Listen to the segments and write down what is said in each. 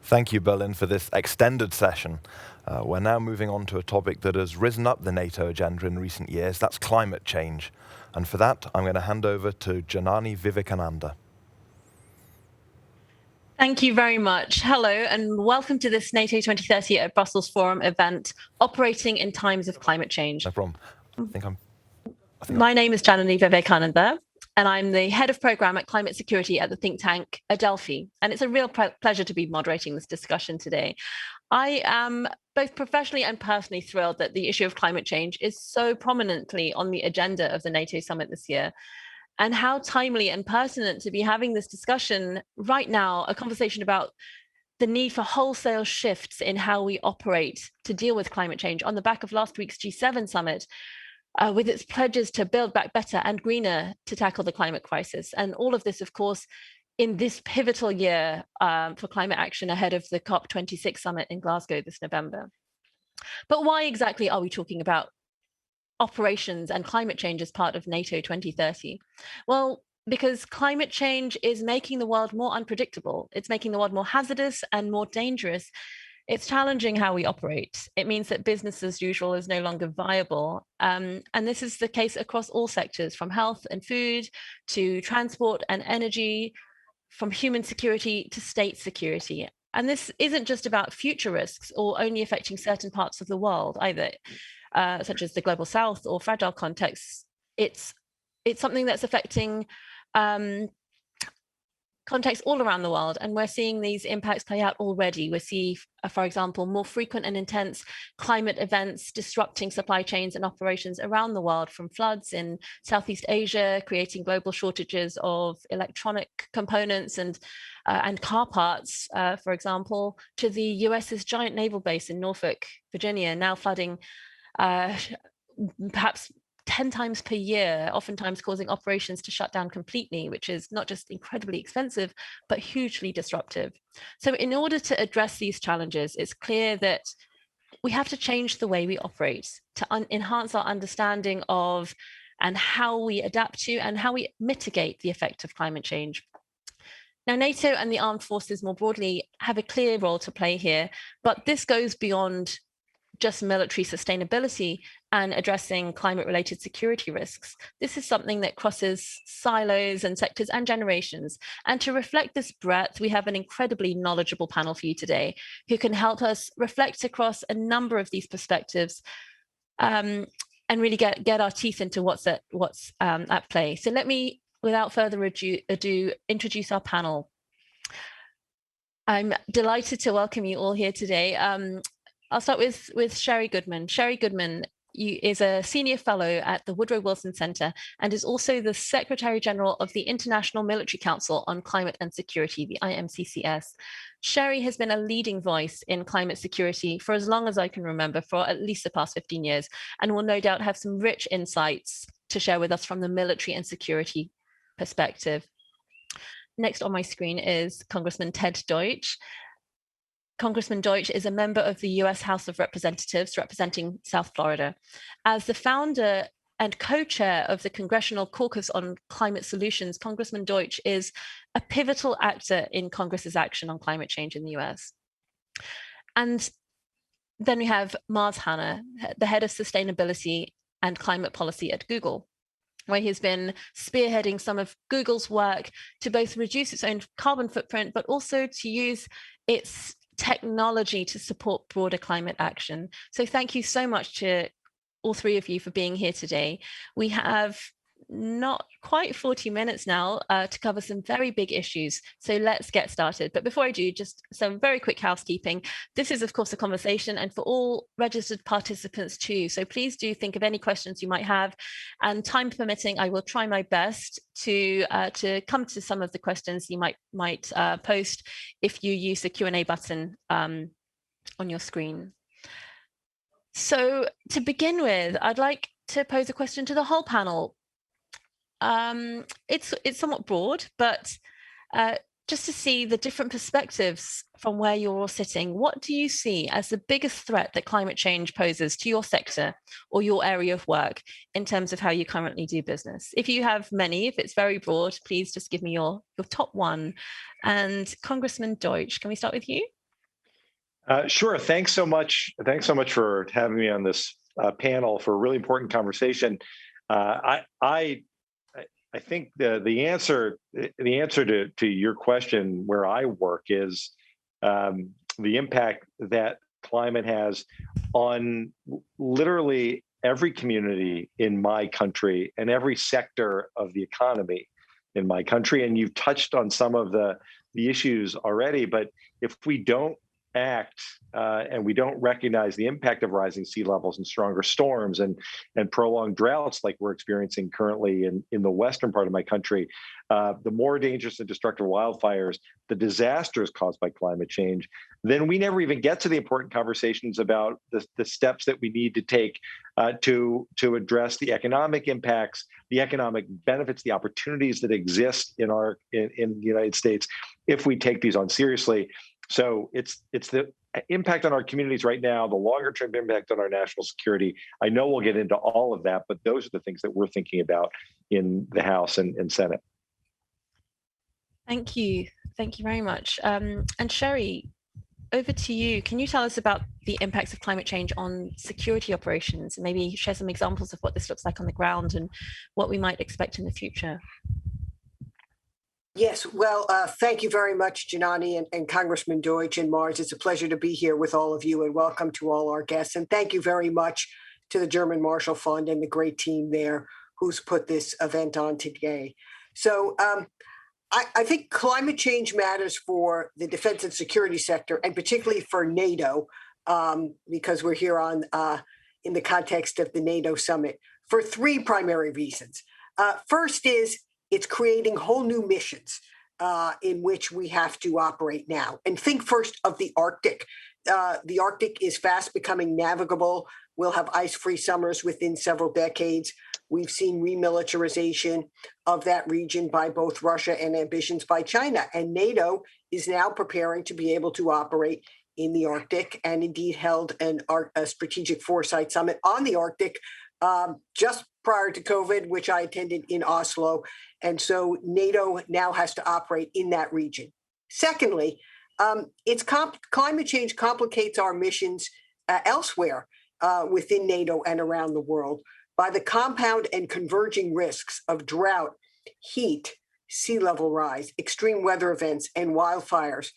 Thank you, Berlin, for this extended session. We're now moving on to a topic that has risen up the NATO agenda in recent years. That's climate change. And for that, I'm going to hand over to Janani Vivekananda. Thank you very much. Hello, and welcome to this NATO 2030 at Brussels Forum event, Operating in Times of Climate Change. No problem. My name is Janani Vivekananda, and I'm the head of program at climate security at the think tank Adelphi. And it's a real pleasure to be moderating this discussion today. I am both professionally and personally thrilled that the issue of climate change is so prominently on the agenda of the NATO summit this year. And how timely and pertinent to be having this discussion right now, a conversation about the need for wholesale shifts in how we operate to deal with climate change on the back of last week's G7 summit, with its pledges to build back better and greener to tackle the climate crisis. And all of this, of course, in this pivotal year for climate action ahead of the COP26 summit in Glasgow this November. But why exactly are we talking about operations and climate change as part of NATO 2030? Well, because climate change is making the world more unpredictable. It's making the world more hazardous and more dangerous. It's challenging how we operate. It means that business as usual is no longer viable. And this is the case across all sectors, from health and food to transport and energy, from human security to state security. And this isn't just about future risks or only affecting certain parts of the world either, such as the global south or fragile contexts. It's something that's affecting contexts all around the world, and we're seeing these impacts play out already. We see, for example, more frequent and intense climate events disrupting supply chains and operations around the world, from floods in Southeast Asia, creating global shortages of electronic components and car parts, for example, to the US's giant naval base in Norfolk, Virginia, now flooding perhaps 10 times per year, oftentimes causing operations to shut down completely, which is not just incredibly expensive, but hugely disruptive. So in order to address these challenges, it's clear that we have to change the way we operate to enhance our understanding of and how we adapt to and how we mitigate the effect of climate change. Now, NATO and the armed forces more broadly have a clear role to play here, but this goes beyond just military sustainability and addressing climate-related security risks. This is something that crosses silos and sectors and generations. And to reflect this breadth, we have an incredibly knowledgeable panel for you today who can help us reflect across a number of these perspectives and really get our teeth into what's at play. So let me, without further ado, introduce our panel. I'm delighted to welcome you all here today. I'll start with Sherry Goodman. Sherry Goodman is a senior fellow at the Woodrow Wilson Center and is also the Secretary General of the International Military Council on Climate and Security, the IMCCS. Sherry has been a leading voice in climate security for as long as I can remember, for at least the past 15 years, and will no doubt have some rich insights to share with us from the military and security perspective. Next on my screen is Congressman Ted Deuts. Congressman Deuts is a member of the US House of Representatives representing South Florida. As the founder and co-chair of the Congressional Caucus on Climate Solutions, Congressman Deuts is a pivotal actor in Congress's action on climate change in the US. And then we have Mars Hanna, the head of sustainability and climate policy at Google, where he's been spearheading some of Google's work to both reduce its own carbon footprint, but also to use its technology to support broader climate action. So thank you so much to all three of you for being here today. We have not quite 40 minutes now to cover some very big issues. So let's get started. But before I do, just some very quick housekeeping. This is, of course, a conversation and for all registered participants too. So please do think of any questions you might have. And time permitting, I will try my best to come to some of the questions you might post if you use the Q&A button on your screen. So to begin with, I'd like to pose a question to the whole panel. It's somewhat broad, but just to see the different perspectives from where you're all sitting, what do you see as the biggest threat that climate change poses to your sector or your area of work in terms of how you currently do business? If you have many, if it's very broad, please just give me your top one. And Congressman Deuts, can we start with you? Sure. Thanks so much. Thanks so much for having me on this panel for a really important conversation. I think the answer to your question where I work is the impact that climate has on literally every community in my country and every sector of the economy in my country. And you've touched on some of the issues already, but if we don't act and we don't recognize the impact of rising sea levels and stronger storms and prolonged droughts like we're experiencing currently in the western part of my country, the more dangerous and destructive wildfires, the disasters caused by climate change, then we never even get to the important conversations about the steps that we need to take to address the economic impacts, the economic benefits, the opportunities that exist in the United States if we take these on seriously. So it's the impact on our communities right now, the longer term impact on our national security. I know we'll get into all of that, but those are the things that we're thinking about in the House and Senate. Thank you. Thank you very much. And Sherry, over to you. Can you tell us about the impacts of climate change on security operations and maybe share some examples of what this looks like on the ground and what we might expect in the future? Yes, well, thank you very much, Janani and Congressman Deuts and Mars. It's a pleasure to be here with all of you, and welcome to all our guests. And thank you very much to the German Marshall Fund and the great team there who's put this event on today. So I think climate change matters for the defense and security sector, and particularly for NATO, because we're here in the context of the NATO summit, for three primary reasons. First is it's creating whole new missions in which we have to operate now. And think first of the Arctic. The Arctic is fast becoming navigable. We'll have ice-free summers within several decades. We've seen remilitarization of that region by both Russia and ambitions by China. And NATO is now preparing to be able to operate in the Arctic, and indeed held a strategic foresight summit on the Arctic just prior to COVID, which I attended in Oslo. And so NATO now has to operate in that region. Secondly, climate change complicates our missions elsewhere within NATO and around the world by the compound and converging risks of drought, heat, sea level rise, extreme weather events, and wildfires,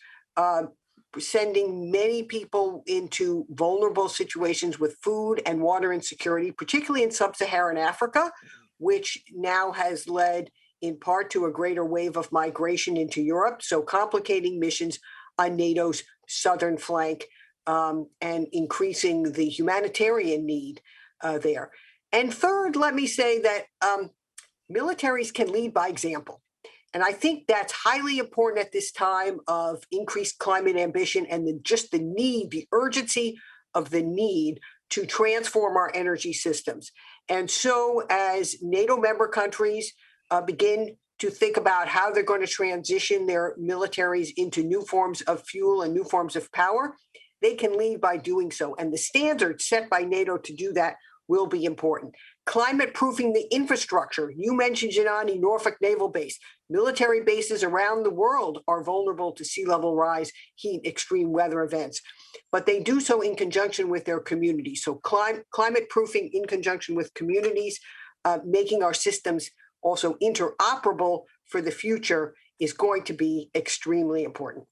sending many people into vulnerable situations with food and water insecurity, particularly in sub-Saharan Africa, which now has led in part to a greater wave of migration into Europe, so complicating missions on NATO's southern flank and increasing the humanitarian need there. And third, let me say that militaries can lead by example. And I think that's highly important at this time of increased climate ambition and the urgency of the need to transform our energy systems. And so as NATO member countries begin to think about how they're going to transition their militaries into new forms of fuel and new forms of power, they can lead by doing so. And the standards set by NATO to do that will be important. Climate proofing the infrastructure. You mentioned, Janani, Norfolk Naval Base. Military bases around the world are vulnerable to sea level rise, heat, extreme weather events, but they do so in conjunction with their communities. So climate proofing in conjunction with communities, making our systems also interoperable for the future is going to be extremely important.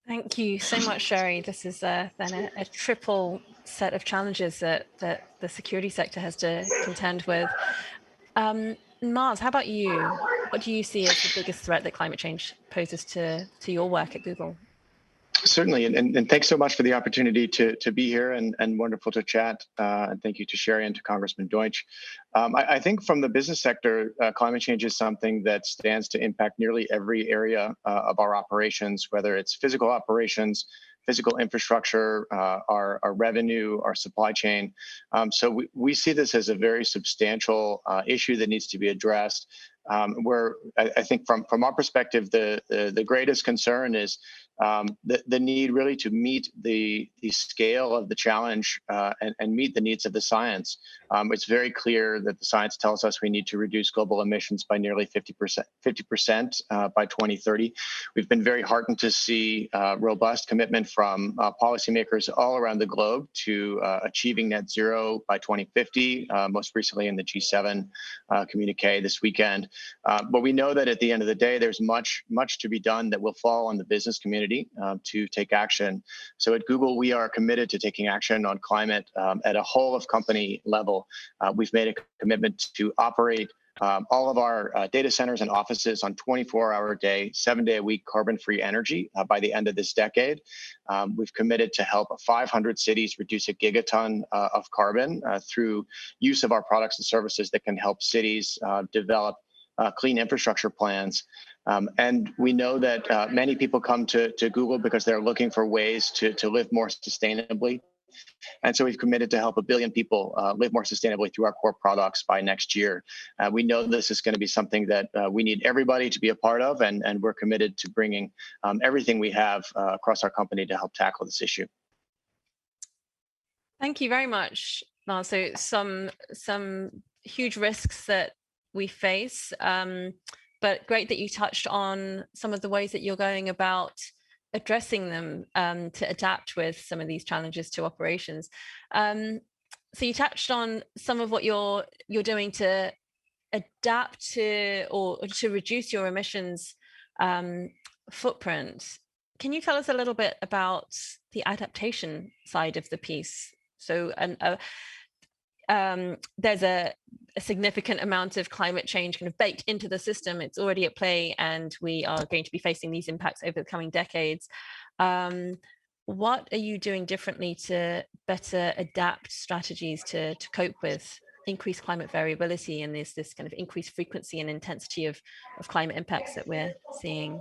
Thank you so much, Sherry. This is then a triple set of challenges that the security sector has to contend with. Mars, how about you? What do you see as the biggest threat that climate change poses to your work at Google? Certainly, and thanks so much for the opportunity to be here and wonderful to chat. And thank you to Sherry and to Congressman Deuts. I think from the business sector, climate change is something that stands to impact nearly every area of our operations, whether it's physical operations, physical infrastructure, our revenue, our supply chain. So we see this as a very substantial issue that needs to be addressed. I think from our perspective, the greatest concern is the need really to meet the scale of the challenge and meet the needs of the science. It's very clear that the science tells us we need to reduce global emissions by nearly 50% by 2030. We've been very heartened to see robust commitment from policymakers all around the globe to achieving net zero by 2050, most recently in the G7 communique this weekend. But we know that at the end of the day, there's much to be done that will fall on the business community to take action. So at Google, we are committed to taking action on climate at a whole of company level. We've made a commitment to operate all of our data centers and offices on 24-hour a day, 7-day-a-week carbon-free energy by the end of this decade. We've committed to help 500 cities reduce a gigaton of carbon through use of our products and services that can help cities develop clean infrastructure plans. And we know that many people come to Google because they're looking for ways to live more sustainably. And so we've committed to help 1 billion people live more sustainably through our core products by next year. We know this is going to be something that we need everybody to be a part of, and we're committed to bringing everything we have across our company to help tackle this issue. Thank you very much, Lars. So some huge risks that we face, but great that you touched on some of the ways that you're going about addressing them to adapt with some of these challenges to operations. So you touched on some of what you're doing to adapt to or to reduce your emissions footprint. Can you tell us a little bit about the adaptation side of the piece? So there's a significant amount of climate change kind of baked into the system. It's already at play, and we are going to be facing these impacts over the coming decades. What are you doing differently to better adapt strategies to cope with increased climate variability and this kind of increased frequency and intensity of climate impacts that we're seeing,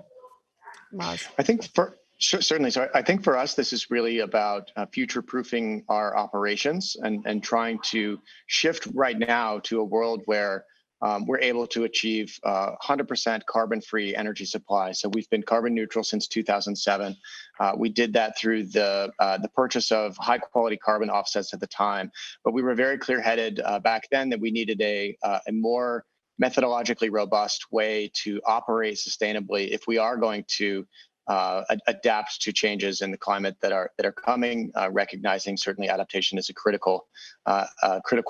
Mars? I think certainly. So I think for us, this is really about future-proofing our operations and trying to shift right now to a world where we're able to achieve 100% carbon-free energy supply. So we've been carbon neutral since 2007. We did that through the purchase of high-quality carbon offsets at the time. But we were very clear-headed back then that we needed a more methodologically robust way to operate sustainably if we are going to adapt to changes in the climate that are coming, recognizing certainly adaptation is a critical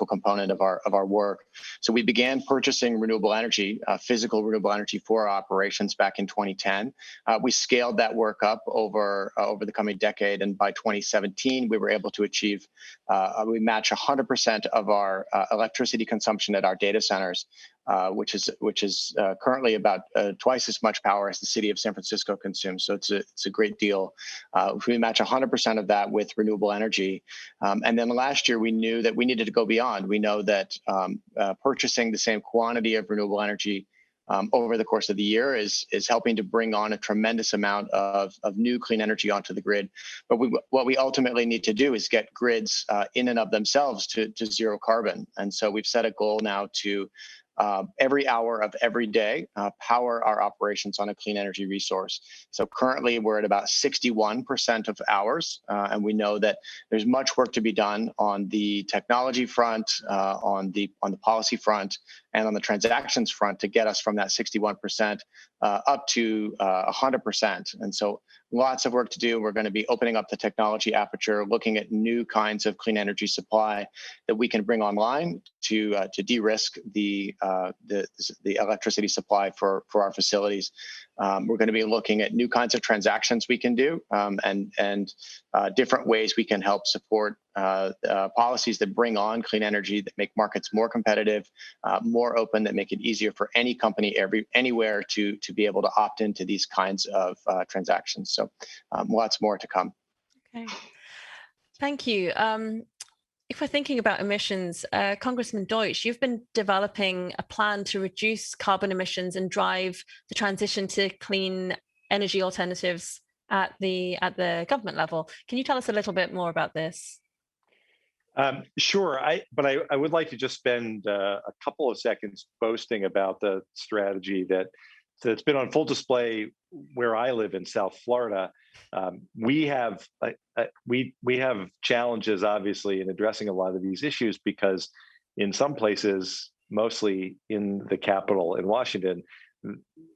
component of our work. So we began purchasing renewable energy, physical renewable energy for our operations back in 2010. We scaled that work up over the coming decade, and by 2017 we were able to achieve we match 100% of our electricity consumption at our data centers. Which is currently about twice as much power as the city of San Francisco consumes. So it's a great deal. We match 100% of that with renewable energy. And then last year we knew that we needed to go beyond. We know that purchasing the same quantity of renewable energy over the course of the year is helping to bring on a tremendous amount of new clean energy onto the grid. But what we ultimately need to do is get grids in and of themselves to zero carbon. And so we've set a goal now to every hour of every day, power our operations on a clean energy resource. So currently we're at about 61% of hours, and we know that there's much work to be done on the technology front, on the policy front, and on the transactions front to get us from that 61% up to 100%. And so lots of work to do. We're going to be opening up the technology aperture, looking at new kinds of clean energy supply that we can bring online to de-risk the electricity supply for our facilities. We're going to be looking at new kinds of transactions we can do and different ways we can help support policies that bring on clean energy, that make markets more competitive, more open, that make it easier for any company anywhere to be able to opt into these kinds of transactions. So lots more to come. Okay, thank you. If we're thinking about emissions, Congressman Deuts, you've been developing a plan to reduce carbon emissions and drive the transition to clean energy alternatives at the government level. Can you tell us a little bit more about this? Sure, I would like to just spend a couple of seconds boasting about the strategy that's been on full display where I live in South Florida. We have we have challenges, obviously, in addressing a lot of these issues because in some places, mostly in the capital in Washington,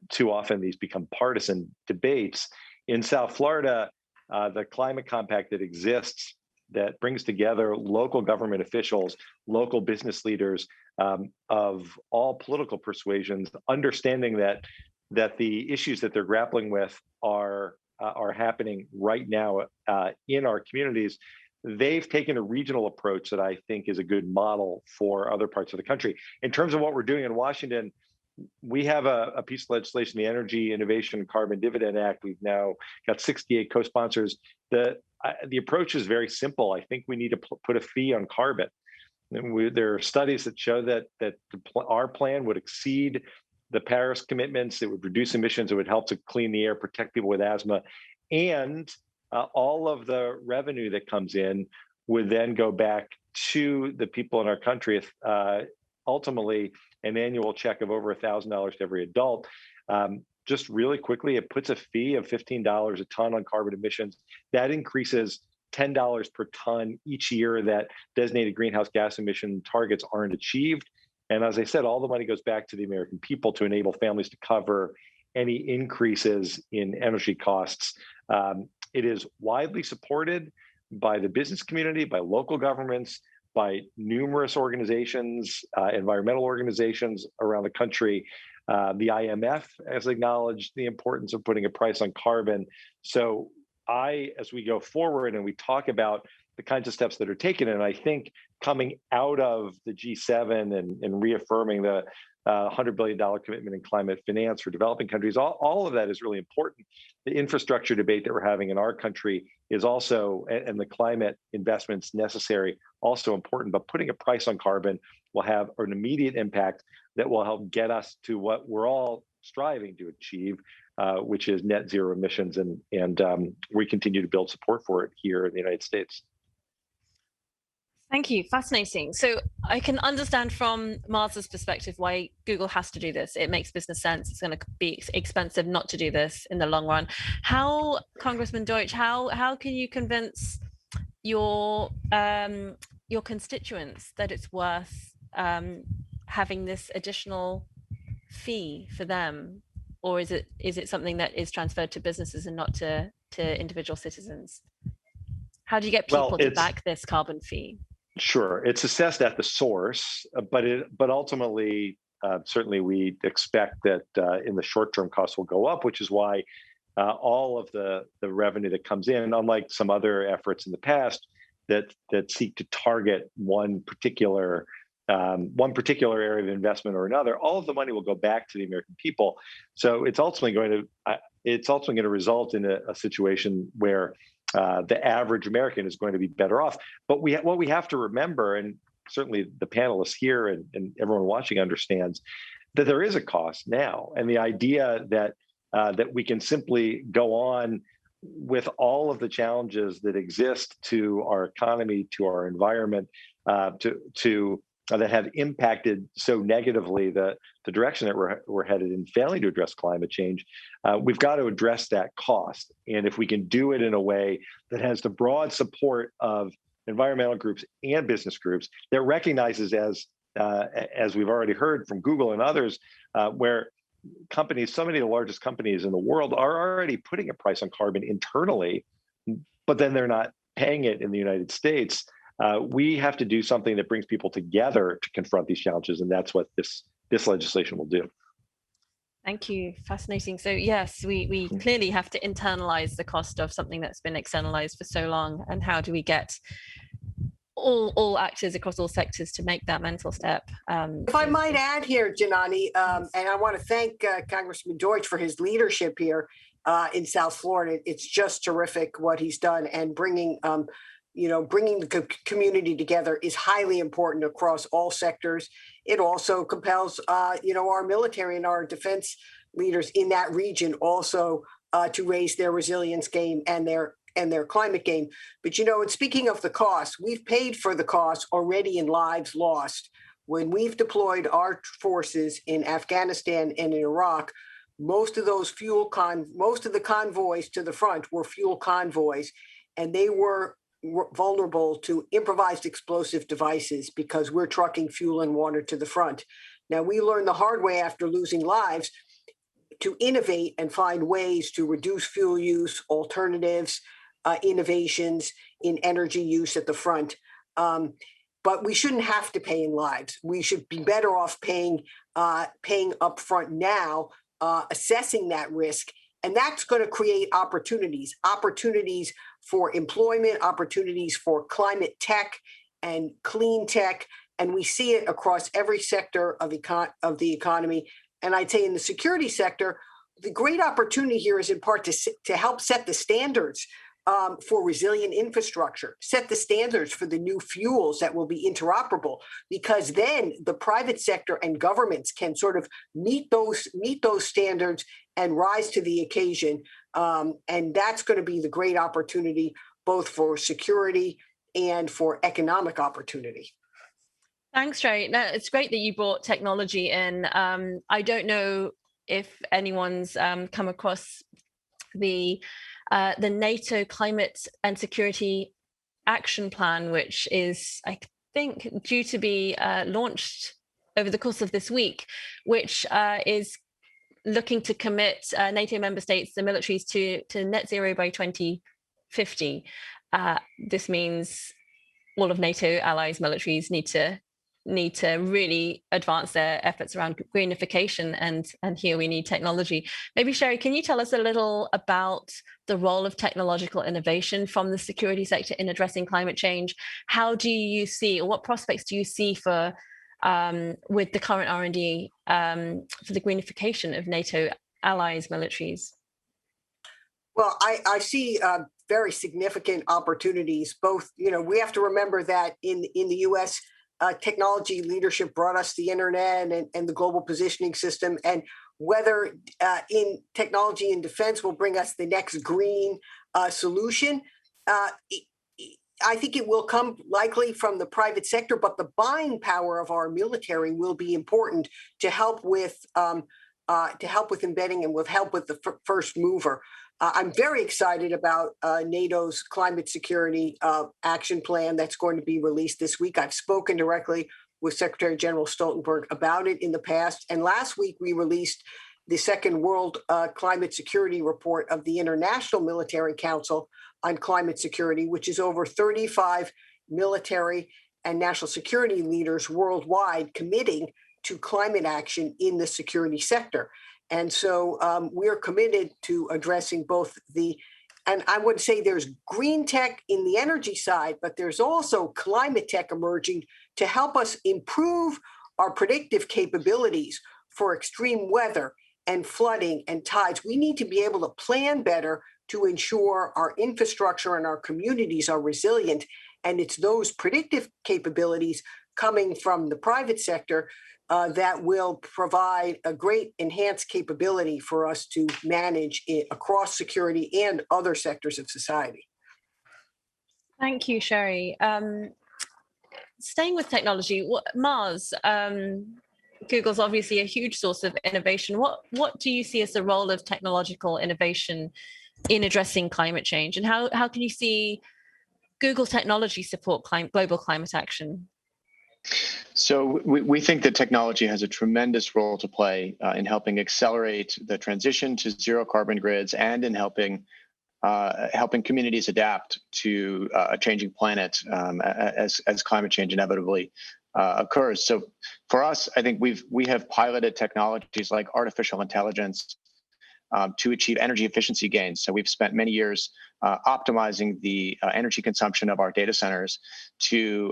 too often these become partisan debates. In South Florida, the climate compact that exists that brings together local government officials, local business leaders of all political persuasions, understanding that the issues that they're grappling with are happening right now in our communities. They've taken a regional approach that I think is a good model for other parts of the country. In terms of what we're doing in Washington, we have a piece of legislation, the Energy Innovation and Carbon Dividend Act. We've now got 68 co-sponsors. The approach is very simple. I think we need to put a fee on carbon. And there are studies that show that our plan would exceed the Paris commitments. It would reduce emissions. It would help to clean the air, protect people with asthma, and all of the revenue that comes in would then go back to the people in our country. Ultimately, an annual check of over $1,000 to every adult. Just really quickly, it puts a fee of $15 a ton on carbon emissions. That increases $10 per ton each year that designated greenhouse gas emission targets aren't achieved. And as I said, all the money goes back to the American people to enable families to cover any increases in energy costs. It is widely supported by the business community, by local governments, by numerous organizations, environmental organizations around the country. The IMF has acknowledged the importance of putting a price on carbon. So as we go forward and we talk about the kinds of steps that are taken, and I think coming out of the G7 and reaffirming the $100 billion commitment in climate finance for developing countries, all of that is really important. The infrastructure debate that we're having in our country is also, and the climate investments necessary, also important. But putting a price on carbon will have an immediate impact that will help get us to what we're all striving to achieve, which is net zero emissions. And we continue to build support for it here in the United States. Thank you. Fascinating. So I can understand from Mars's perspective why Google has to do this. It makes business sense. It's going to be expensive not to do this in the long run. How, Congressman Deuts, how can you convince your constituents that it's worth having this additional fee for them, or is it something that is transferred to businesses and not to individual citizens? How do you get people to back this carbon fee? Sure, it's assessed at the source, but ultimately, certainly we expect that in the short term costs will go up, which is why all of the revenue that comes in, unlike some other efforts in the past that seek to target one particular area of investment or another, all of the money will go back to the American people. So it's ultimately going to result in a situation where the average American is going to be better off. But what we have to remember, and certainly the panelists here and everyone watching understands, that there is a cost now. And the idea that we can simply go on with all of the challenges that exist to our economy, to our environment, that have impacted so negatively the direction that we're headed in failing to address climate change, we've got to address that cost. And if we can do it in a way that has the broad support of environmental groups and business groups, that recognizes, as we've already heard from Google and others, where companies, so many of the largest companies in the world are already putting a price on carbon internally, but then they're not paying it in the United States. We have to do something that brings people together to confront these challenges, and that's what this legislation will do. Thank you. Fascinating. So yes, we clearly have to internalize the cost of something that's been externalized for so long, and how do we get all actors across all sectors to make that mental step? If I might add here, Janani, and I want to thank Congressman Deuts for his leadership here in South Florida. It's just terrific what he's done, and bringing the community together is highly important across all sectors. It also compels, our military and our defense leaders in that region also to raise their resilience game and their and their climate game. But, and speaking of the cost, we've paid for the cost already in lives lost. When we've deployed our forces in Afghanistan and in Iraq, most of the convoys to the front were fuel convoys, and they were vulnerable to improvised explosive devices because we're trucking fuel and water to the front. Now, we learned the hard way after losing lives to innovate and find ways to reduce fuel use, alternatives, innovations in energy use at the front. But we shouldn't have to pay in lives. We should be better off paying upfront now, assessing that risk. And that's going to create opportunities for employment, opportunities for climate tech and clean tech. And we see it across every sector of the economy. And I'd say in the security sector, the great opportunity here is in part to help set the standards for resilient infrastructure, set the standards for the new fuels that will be interoperable, because then the private sector and governments can sort of meet those standards and rise to the occasion. And that's going to be the great opportunity, both for security and for economic opportunity. Thanks, Sherry. No, it's great that you brought technology in. I don't know if anyone's come across the NATO Climate and Security Action Plan, which is, I think, due to be launched over the course of this week, which is looking to commit NATO member states, the militaries, to net zero by 2050. This means all of NATO allies' militaries need to really advance their efforts around greenification, and here we need technology. Maybe, Sherry, can you tell us a little about the role of technological innovation from the security sector in addressing climate change? How do you see, or what prospects do you see for with the current R&D for the greenification of NATO allies' militaries? Well, I see very significant opportunities. Both, we have to remember that in the U.S., technology leadership brought us the internet and the global positioning system, and whether in technology and defense will bring us the next green solution. I think it will come likely from the private sector, but the buying power of our military will be important to help with embedding and with help with the first mover. I'm very excited about NATO's climate security action plan that's going to be released this week. I've spoken directly with Secretary General Stoltenberg about it in the past. And last week, we released the second World Climate Security Report of the International Military Council on Climate Security, which is over 35 military and national security leaders worldwide committing to climate action in the security sector. And so we're committed to addressing both and I would say there's green tech in the energy side, but there's also climate tech emerging to help us improve our predictive capabilities for extreme weather and flooding and tides. We need to be able to plan better to ensure our infrastructure and our communities are resilient. And it's those predictive capabilities coming from the private sector that will provide a great enhanced capability for us to manage it across security and other sectors of society. Thank you, Sherry. Staying with technology, Mars, Google's obviously a huge source of innovation. What do you see as the role of technological innovation in addressing climate change? And how can you see Google technology support global climate action? So we think that technology has a tremendous role to play in helping accelerate the transition to zero carbon grids and in helping communities adapt to a changing planet as climate change inevitably occurs. So for us, I think we have piloted technologies like artificial intelligence to achieve energy efficiency gains. So we've spent many years optimizing the energy consumption of our data centers to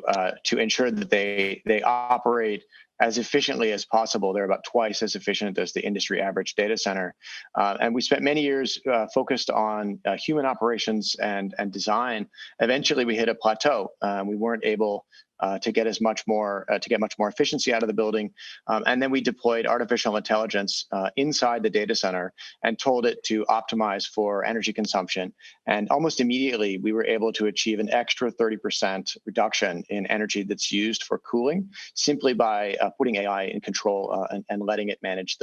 ensure that they operate as efficiently as possible. They're about twice as efficient as the industry average data center. And we spent many years focused on human operations and design. Eventually, we hit a plateau. We weren't able to get much more efficiency out of the building. And then we deployed artificial intelligence inside the data center and told it to optimize for energy consumption. And almost immediately, we were able to achieve an extra 30% reduction in energy that's used for cooling simply by putting AI in control and letting it manage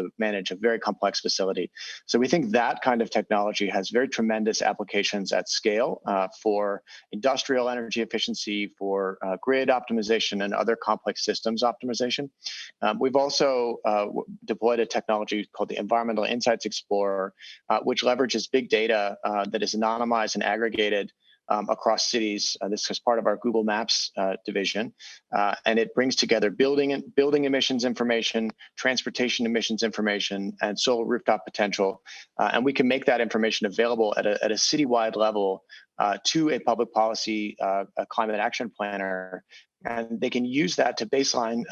a very complex facility. So we think that kind of technology has very tremendous applications at scale for industrial energy efficiency, for grid optimization, and other complex systems optimization. We've also deployed a technology called the Environmental Insights Explorer, which leverages big data that is anonymized and aggregated across cities. This is part of our Google Maps division, and it brings together building emissions information, transportation emissions information, and solar rooftop potential. And we can make that information available at a citywide level to a public policy a climate action planner. And they can use that to baseline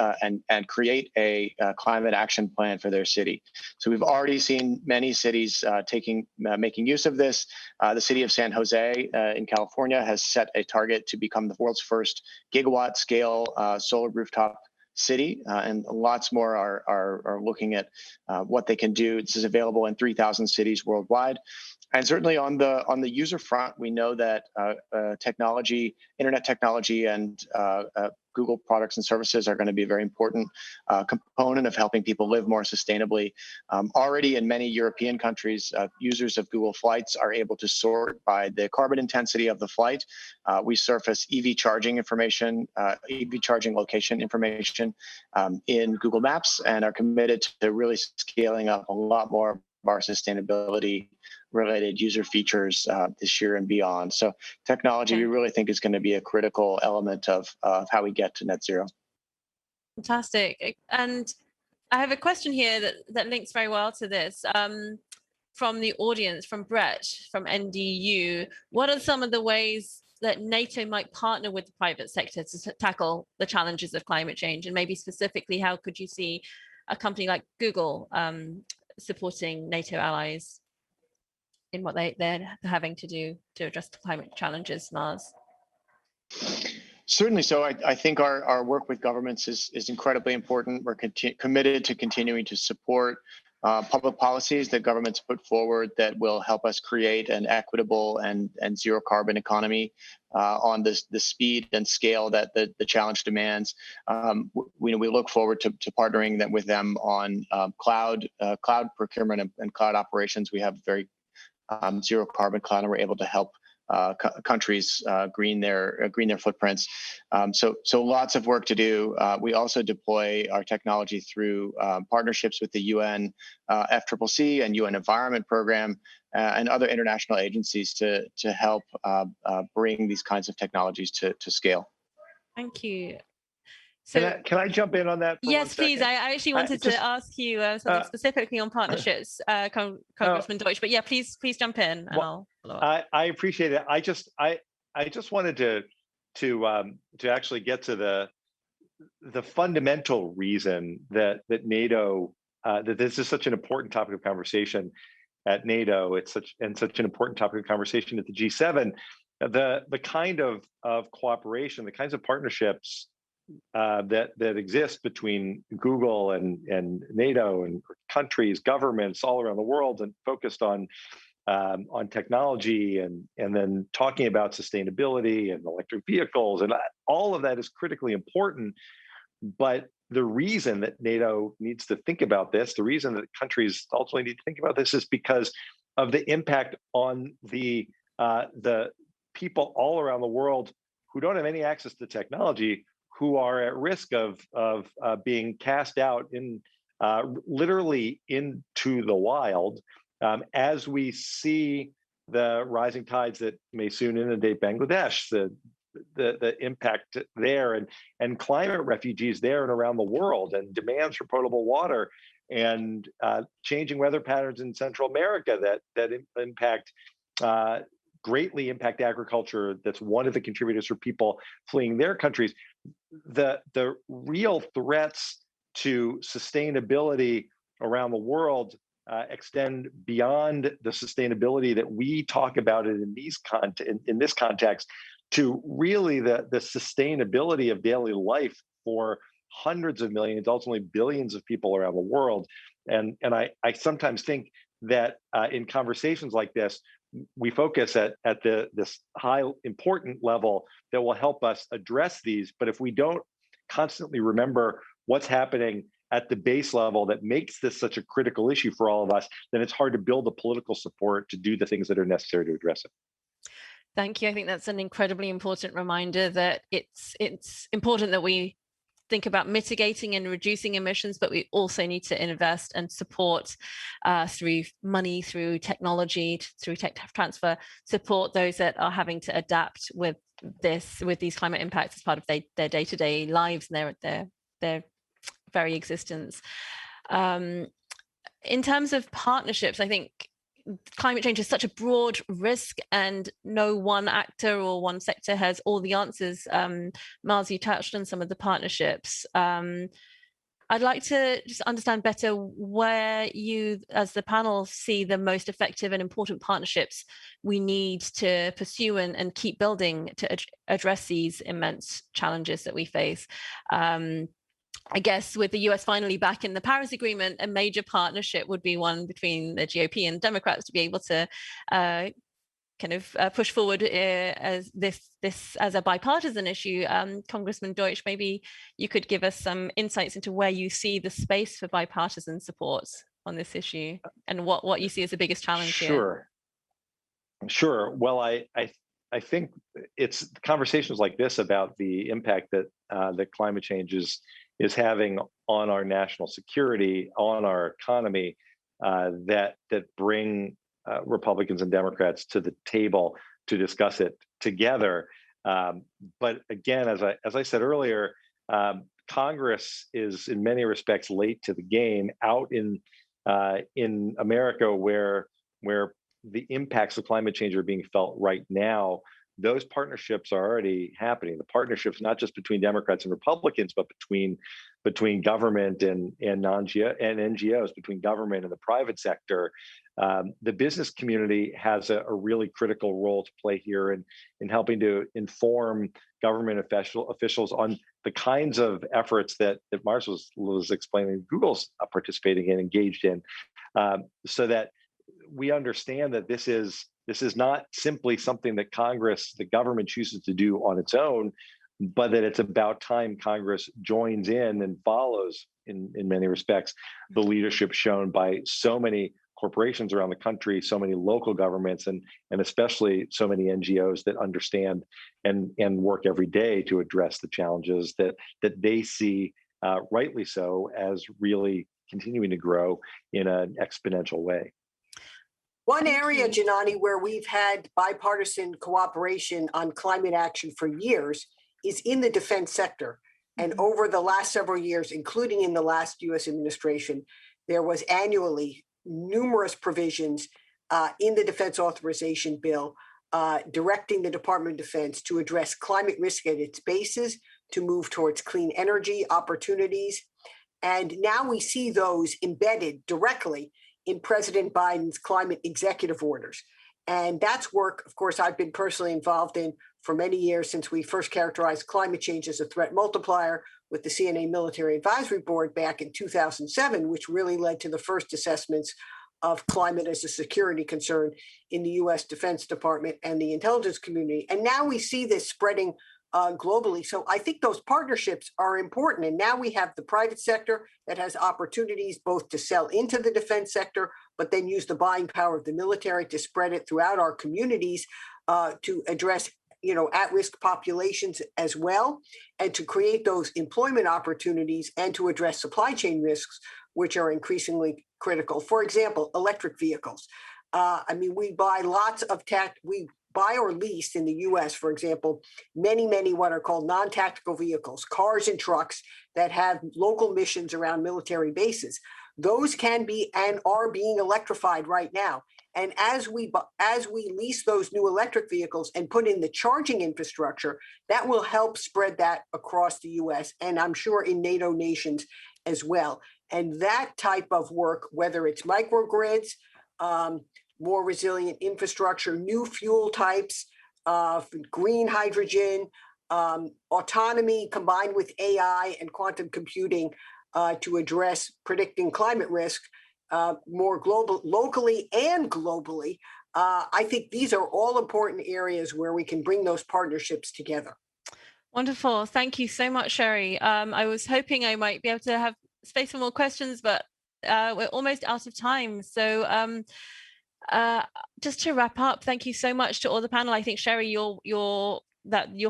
and create a climate action plan for their city. So we've already seen many cities making use of this. The city of San Jose in California has set a target to become the world's first gigawatt scale solar rooftop city, and lots more are looking at what they can do. This is available in 3,000 cities worldwide. And certainly on the user front, we know that internet technology, and Google products and services are going to be a very important component of helping people live more sustainably. Already in many European countries, users of Google Flights are able to sort by the carbon intensity of the flight. We surface EV charging information, EV charging location information in Google Maps, and are committed to really scaling up a lot more of our sustainability related user features this year and beyond. So technology, we really think, is going to be a critical element of how we get to net zero. Fantastic. And I have a question here that links very well to this from the audience, from Brett, from NDU. What are some of the ways that NATO might partner with the private sector to tackle the challenges of climate change? And maybe specifically, how could you see a company like Google supporting NATO allies in what they're having to do to address the climate challenges, Mars? Certainly. So I think our work with governments is incredibly important. We're committed to continuing to support public policies that governments put forward that will help us create an equitable and zero carbon economy on the speed and scale that the challenge demands. We look forward to partnering with them on cloud procurement and cloud operations. We have very zero carbon cloud, and we're able to help countries green their footprints. So lots of work to do. We also deploy our technology through partnerships with the UN FCCC and UN Environment Program and other international agencies to help bring these kinds of technologies to scale. Thank you. So, can I jump in on that? Yes, please. I actually wanted to ask you something specifically on partnerships, Congressman Deuts. But yeah, please jump in, and I'll follow up. I appreciate it. I just wanted to actually get to the fundamental reason that NATO that this is such an important topic of conversation at NATO. It's such an important topic of conversation at the G7. The kind of cooperation, the kinds of partnerships that exist between Google and NATO and countries, governments all around the world, and focused on technology and then talking about sustainability and electric vehicles, and all of that is critically important. But the reason that NATO needs to think about this, the reason that countries ultimately need to think about this, is because of the impact on the people all around the world who don't have any access to technology, who are at risk of being cast out literally into the wild, as we see the rising tides that may soon inundate Bangladesh, the impact there, and climate refugees there and around the world, and demands for potable water, and changing weather patterns in Central America that greatly impact agriculture. That's one of the contributors for people fleeing their countries. The real threats to sustainability around the world extend beyond the sustainability that we talk about it in this context, to really the sustainability of daily life for hundreds of millions, ultimately billions of people around the world. And I sometimes think that in conversations like this, we focus at this high important level that will help us address these. But if we don't constantly remember what's happening at the base level that makes this such a critical issue for all of us, then it's hard to build the political support to do the things that are necessary to address it. Thank you. I think that's an incredibly important reminder that it's important that we think about mitigating and reducing emissions, but we also need to invest and support through money, through technology, through tech transfer, support those that are having to adapt with these climate impacts as part of their day-to-day lives and their very existence. In terms of partnerships, I think climate change is such a broad risk and no one actor or one sector has all the answers. Miles, you touched on some of the partnerships. I'd like to just understand better where you, as the panel, see the most effective and important partnerships we need to pursue and keep building to address these immense challenges that we face. I guess with the US finally back in the Paris Agreement, a major partnership would be one between the GOP and Democrats to be able to push forward as this as a bipartisan issue. Congressman Deuts, maybe you could give us some insights into where you see the space for bipartisan support on this issue and what you see as the biggest challenge here. Sure. Well, I think it's conversations like this about the impact that that climate change is having on our national security, on our economy, that bring Republicans and Democrats to the table to discuss it together. But again, as I said earlier, Congress is in many respects late to the game. Out in America, where the impacts of climate change are being felt right now, those partnerships are already happening. The partnerships, not just between Democrats and Republicans, but between government and NGOs, between government and the private sector. The business community has a really critical role to play here in helping to inform government officials on the kinds of efforts that Marshall was explaining Google's participating and engaged in, so that we understand that this is not simply something that the government chooses to do on its own, but that it's about time Congress joins in and follows, in many respects, the leadership shown by so many corporations around the country, so many local governments, and especially so many NGOs that understand and work every day to address the challenges that they see, rightly so, as really continuing to grow in an exponential way. One area, Janani, where we've had bipartisan cooperation on climate action for years is in the defense sector. And over the last several years, including in the last US administration, there was annually numerous provisions in the Defense Authorization Bill directing the Department of Defense to address climate risk at its bases, to move towards clean energy opportunities. And now we see those embedded directly in President Biden's climate executive orders. And that's work, of course, I've been personally involved in for many years since we first characterized climate change as a threat multiplier with the CNA Military Advisory Board back in 2007, which really led to the first assessments of climate as a security concern in the US Defense Department and the intelligence community. And now we see this spreading globally. So I think those partnerships are important. And now we have the private sector that has opportunities both to sell into the defense sector, but then use the buying power of the military to spread it throughout our communities to address at-risk populations as well, and to create those employment opportunities and to address supply chain risks, which are increasingly critical. For example, electric vehicles. We buy lots of we buy or lease in the US, for example, many what are called non-tactical vehicles, cars and trucks that have local missions around military bases. Those can be and are being electrified right now. And as we lease those new electric vehicles and put in the charging infrastructure, that will help spread that across the US and I'm sure in NATO nations as well. And that type of work, whether it's microgrids, more resilient infrastructure, new fuel types, green hydrogen, autonomy combined with AI and quantum computing to address predicting climate risk more locally and globally. I think these are all important areas where we can bring those partnerships together. Wonderful. Thank you so much, Sherry. I was hoping I might be able to have space for more questions, but we're almost out of time. So just to wrap up, thank you so much to all the panel. I think, Sherry, your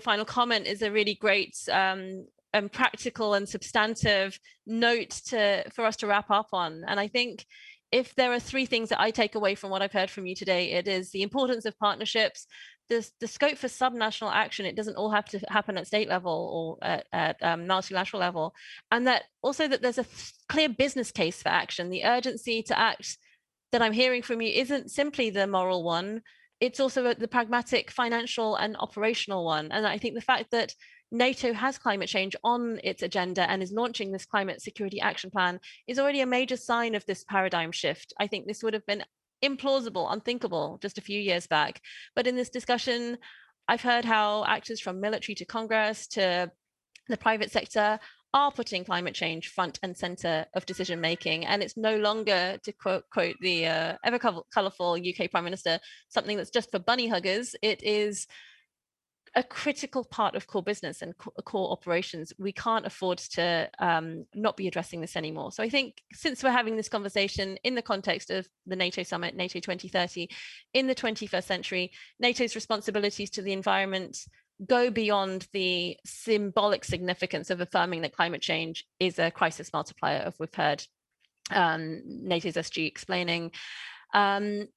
final comment is a really great and practical and substantive note for us to wrap up on. And I think if there are three things that I take away from what I've heard from you today, it is the importance of partnerships, the scope for subnational action. It doesn't all have to happen at state level or at multilateral level. And that also that there's a clear business case for action. The urgency to act that I'm hearing from you isn't simply the moral one. It's also the pragmatic, financial, and operational one. And I think the fact that NATO has climate change on its agenda and is launching this climate security action plan is already a major sign of this paradigm shift. I think this would have been implausible, unthinkable just a few years back. But in this discussion, I've heard how actors from military to Congress to the private sector are putting climate change front and center of decision making. And it's no longer, to quote the ever colorful UK Prime Minister, something that's just for bunny huggers. It is a critical part of core business and core operations. We can't afford to not be addressing this anymore. So I think since we're having this conversation in the context of the NATO summit, NATO 2030, in the 21st century, NATO's responsibilities to the environment go beyond the symbolic significance of affirming that climate change is a crisis multiplier, as we've heard NATO's SG explaining. It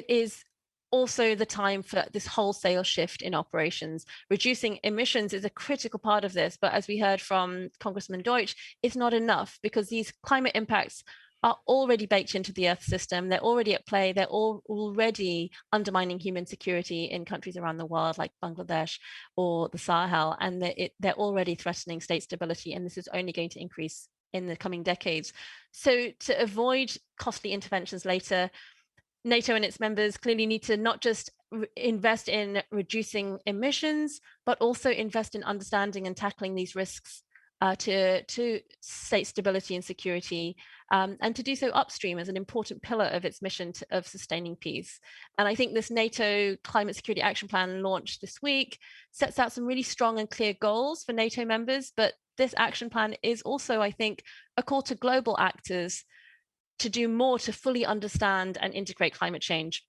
is also the time for this wholesale shift in operations. Reducing emissions is a critical part of this, but as we heard from Congressman Deuts, it's not enough because these climate impacts are already baked into the Earth system. They're already at play. They're already undermining human security in countries around the world like Bangladesh or the Sahel, and they're already threatening state stability, and this is only going to increase in the coming decades. So to avoid costly interventions later, NATO and its members clearly need to not just invest in reducing emissions, but also invest in understanding and tackling these risks to state stability and security, and to do so upstream as an important pillar of its mission of sustaining peace. And I think this NATO Climate Security Action Plan launched this week sets out some really strong and clear goals for NATO members, but this action plan is also, I think, a call to global actors to do more to fully understand and integrate climate change,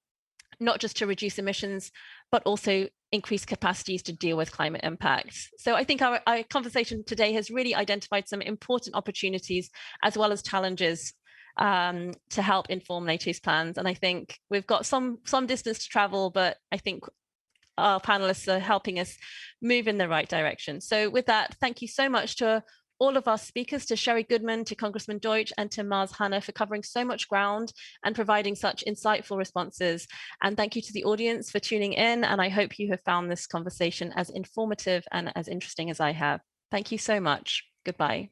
not just to reduce emissions, but also increase capacities to deal with climate impacts. So I think our conversation today has really identified some important opportunities as well as challenges to help inform NATO's plans. And I think we've got some distance to travel, but I think our panelists are helping us move in the right direction. So with that, thank you so much to all of our speakers, to Sherry Goodman, to Congressman Deuts, and to Mars Hanna for covering so much ground and providing such insightful responses. And thank you to the audience for tuning in. And I hope you have found this conversation as informative and as interesting as I have. Thank you so much. Goodbye.